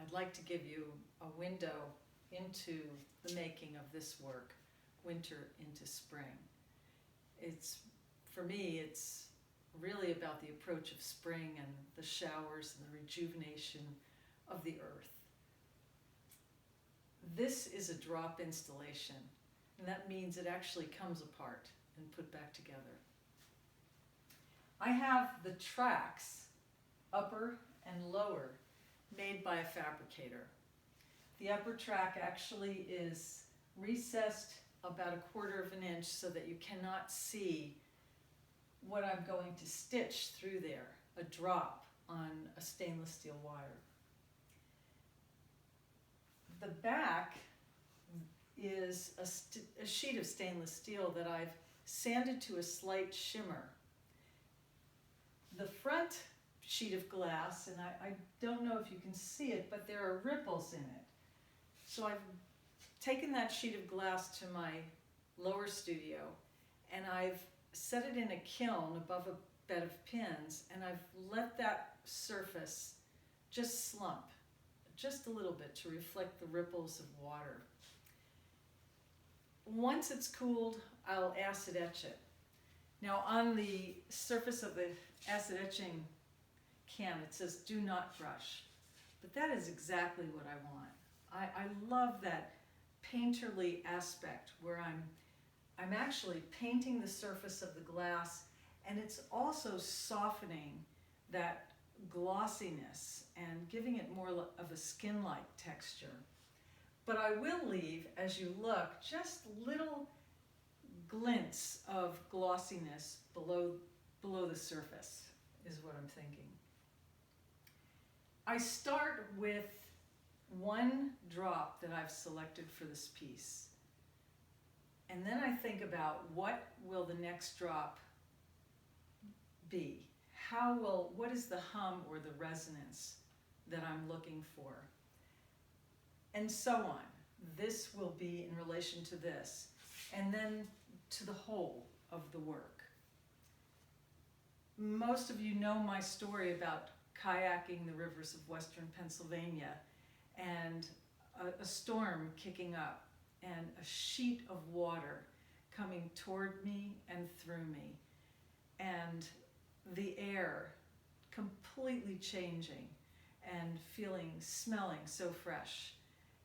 I'd like to give you a window into the making of this work, winter into spring. For me, it's really about the approach of spring and the showers and the rejuvenation of the earth. This is a drop installation, and that means it actually comes apart and put back together. I have the tracks, upper and lower, made by a fabricator. The upper track actually is recessed about 1/4 of an inch so that you cannot see what I'm going to stitch through there, a drop on a stainless steel wire. The back is a sheet of stainless steel that I've sanded to a slight shimmer. The front sheet of glass, and I don't know if you can see it, but there are ripples in it. So I've taken that sheet of glass to my lower studio, and I've set it in a kiln above a bed of pins, and I've let that surface just slump just a little bit to reflect the ripples of water. Once it's cooled, I'll acid etch it. Now on the surface of the acid etching can, it says do not brush, but that is exactly what I want. I love that painterly aspect where I'm actually painting the surface of the glass, and it's also softening that glossiness and giving it more of a skin-like texture. But I will leave, as you look, just little glints of glossiness below the surface, is what I'm thinking. I start with one drop that I've selected for this piece. And then I think about what will the next drop be? What is the hum or the resonance that I'm looking for? And so on. This will be in relation to this, and then to the whole of the work. Most of you know my story about kayaking the rivers of western Pennsylvania and a storm kicking up and a sheet of water coming toward me and through me, and the air completely changing and smelling so fresh.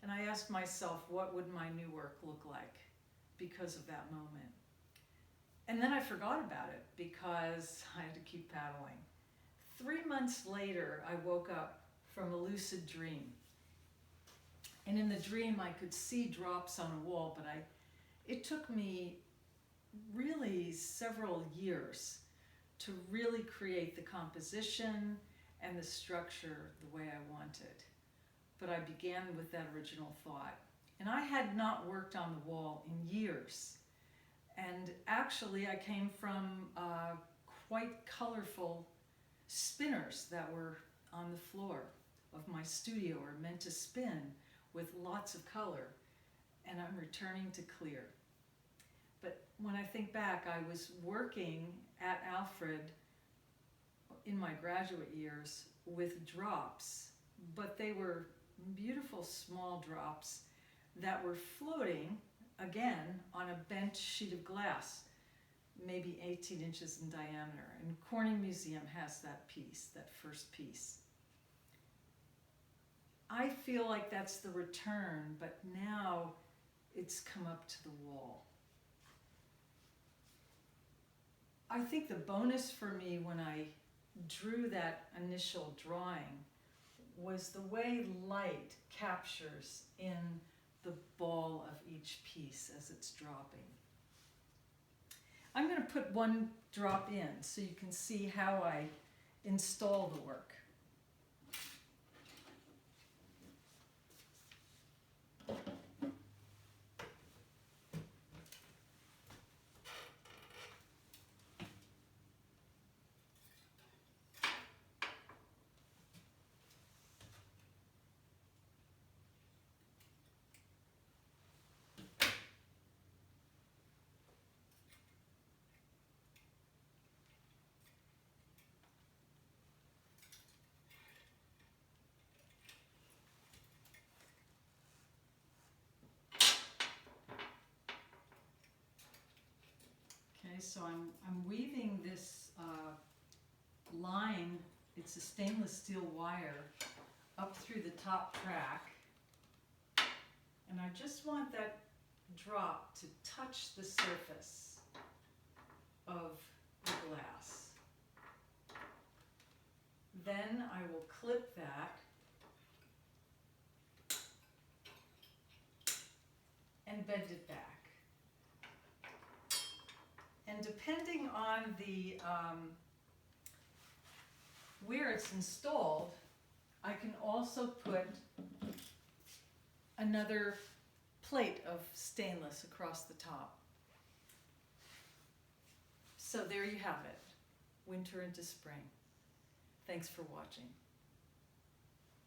And I asked myself, what would my new work look like because of that moment? And then I forgot about it because I had to keep paddling. 3 months later, I woke up from a lucid dream. And in the dream, I could see drops on a wall, but it took me really several years to really create the composition and the structure the way I wanted. But I began with that original thought. And I had not worked on the wall in years. And actually, I came from quite colorful spinners that were on the floor of my studio, or meant to spin with lots of color. And I'm returning to clear. But when I think back, I was working at Alfred in my graduate years with drops, but they were beautiful small drops that were floating, again, on a bent sheet of glass, maybe 18 inches in diameter. And Corning Museum has that piece, that first piece. I feel like that's the return, but now it's come up to the wall. I think the bonus for me when I drew that initial drawing was the way light captures in the ball of each piece as it's dropping. I'm going to put one drop in so you can see how I install the work. so I'm weaving this line, it's a stainless steel wire, up through the top track. And I just want that drop to touch the surface of the glass. Then I will clip that and bend it back. And depending on the where it's installed, I can also put another plate of stainless across the top. So there you have it, winter into spring. Thanks for watching.